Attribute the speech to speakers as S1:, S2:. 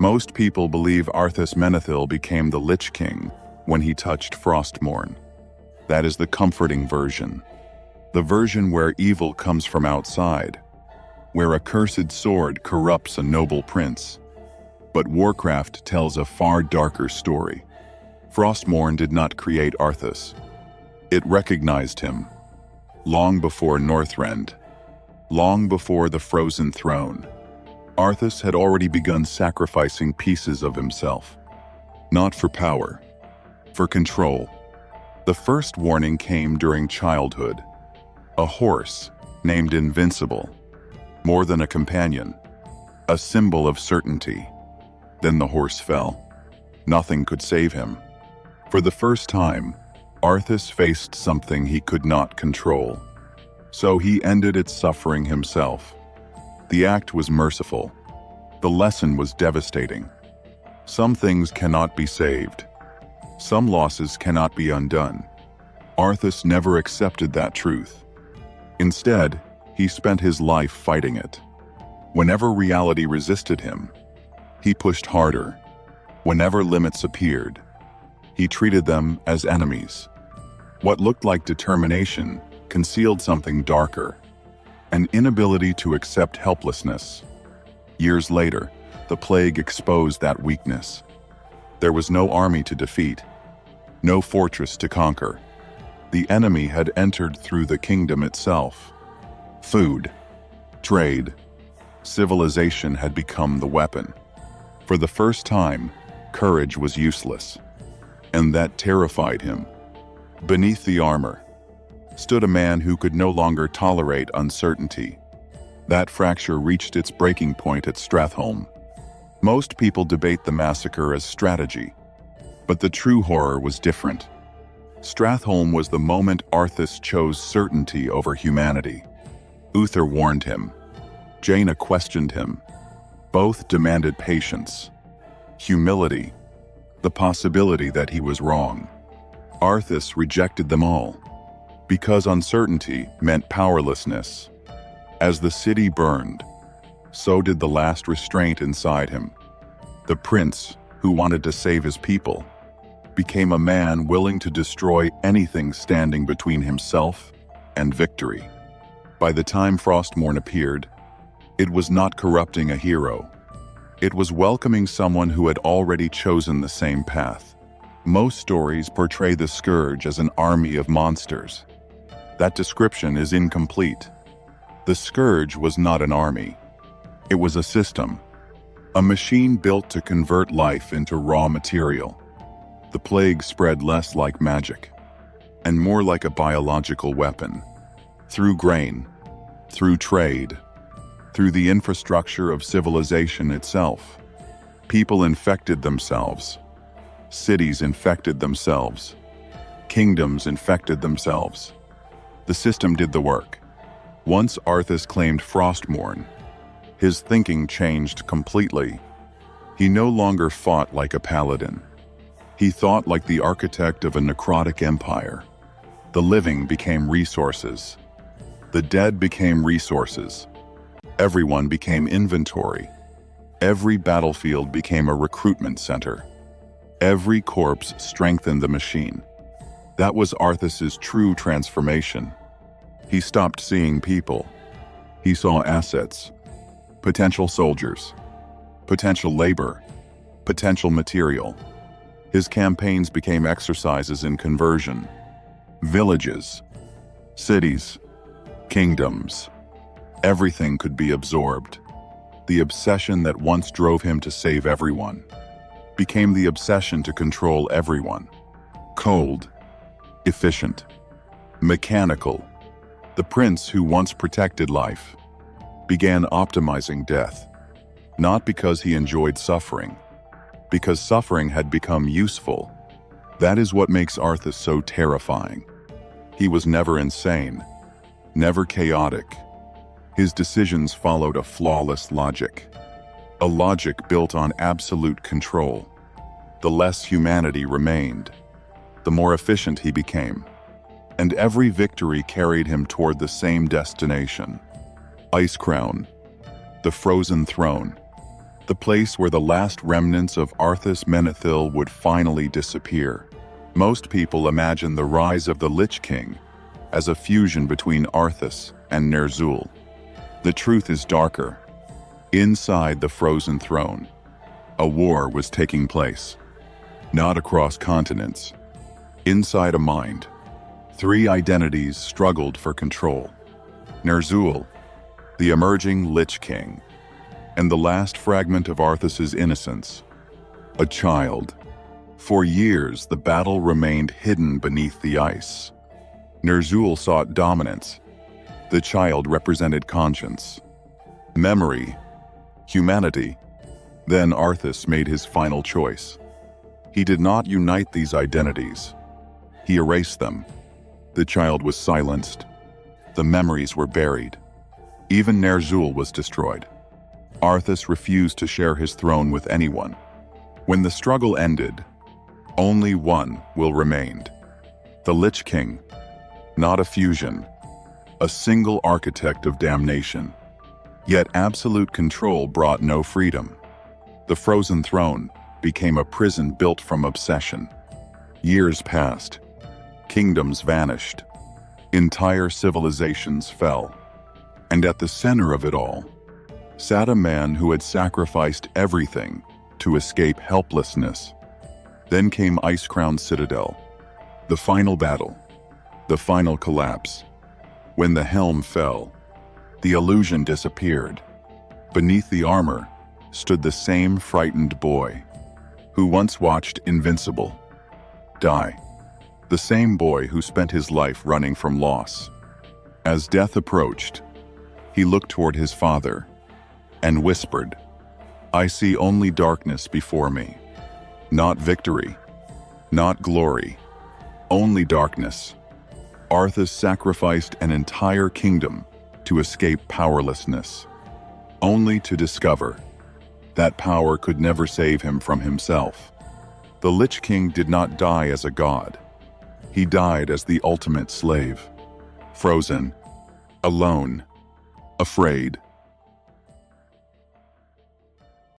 S1: Most people believe Arthas Menethil became the Lich King when he touched Frostmourne. That is the comforting version. The version where evil comes from outside, where a cursed sword corrupts a noble prince. But Warcraft tells a far darker story. Frostmourne did not create Arthas. It recognized him. Long before Northrend, long before the Frozen Throne, Arthas had already begun sacrificing pieces of himself. Not for power, for control. The first warning came during childhood. A horse named Invincible, more than a companion, a symbol of certainty. Then the horse fell. Nothing could save him. For the first time, Arthas faced something he could not control. So he ended its suffering himself. The act was merciful. The lesson was devastating. Some things cannot be saved. Some losses cannot be undone. Arthas never accepted that truth. Instead, he spent his life fighting it. Whenever reality resisted him, he pushed harder. Whenever limits appeared, he treated them as enemies. What looked like determination concealed something darker, an inability to accept helplessness. Years later, the plague exposed that weakness. There was no army to defeat, no fortress to conquer. The enemy had entered through the kingdom itself. Food, trade, civilization had become the weapon. For the first time, courage was useless, and that terrified him. Beneath the armor stood a man who could no longer tolerate uncertainty. That fracture reached its breaking point at Stratholme. Most people debate the massacre as strategy, but the true horror was different. Stratholme was the moment Arthas chose certainty over humanity. Uther warned him. Jaina questioned him. Both demanded patience, humility, the possibility that he was wrong. Arthas rejected them all, because uncertainty meant powerlessness. As the city burned, so did the last restraint inside him. The prince, who wanted to save his people, became a man willing to destroy anything standing between himself and victory. By the time Frostmourne appeared, it was not corrupting a hero. It was welcoming someone who had already chosen the same path. Most stories portray the Scourge as an army of monsters. That description is incomplete. The Scourge was not an army. It was a system, a machine built to convert life into raw material. The plague spread less like magic, and more like a biological weapon. Through grain, through trade, through the infrastructure of civilization itself. People infected themselves. Cities infected themselves. Kingdoms infected themselves. The system did the work. Once Arthas claimed Frostmourne, his thinking changed completely. He no longer fought like a paladin. He thought like the architect of a necrotic empire. The living became resources. The dead became resources. Everyone became inventory. Every battlefield became a recruitment center. Every corpse strengthened the machine. That was Arthas's true transformation. He stopped seeing people. He saw assets, potential soldiers, potential labor, potential material. His campaigns became exercises in conversion. Villages, cities, kingdoms. Everything could be absorbed. The obsession that once drove him to save everyone became the obsession to control everyone. Cold, efficient, mechanical. The prince who once protected life began optimizing death, not because he enjoyed suffering, because suffering had become useful. That is what makes Arthas so terrifying. He was never insane, never chaotic. His decisions followed a flawless logic, a logic built on absolute control. The less humanity remained, the more efficient he became. And every victory carried him toward the same destination. Icecrown, the Frozen Throne, the place where the last remnants of Arthas Menethil would finally disappear. Most people imagine the rise of the Lich King as a fusion between Arthas and Ner'zhul. The truth is darker. Inside the frozen throne, a war was taking place. Not across continents. Inside a mind, three identities struggled for control. Ner'zhul, the emerging Lich King, and the last fragment of Arthas's innocence, a child. For years, the battle remained hidden beneath the ice. Ner'zhul sought dominance. The child represented conscience, memory, humanity. Then Arthas made his final choice. He did not unite these identities. He erased them. The child was silenced. The memories were buried. Even Ner'zhul was destroyed. Arthas refused to share his throne with anyone. When the struggle ended, only one will remain. The Lich King, not a fusion, a single architect of damnation. Yet absolute control brought no freedom. The frozen throne became a prison built from obsession. Years passed. Kingdoms vanished. Entire civilizations fell. And at the center of it all sat a man who had sacrificed everything to escape helplessness. Then came Icecrown Citadel, the final battle, the final collapse. When the helm fell, the illusion disappeared. Beneath the armor stood the same frightened boy who once watched Invincible die. The same boy who spent his life running from loss. As death approached, he looked toward his father and whispered, "I see only darkness before me. Not victory, not glory, only darkness." Arthas sacrificed an entire kingdom to escape powerlessness, only to discover that power could never save him from himself. The Lich King did not die as a god. He died as the ultimate slave. Frozen, alone, afraid.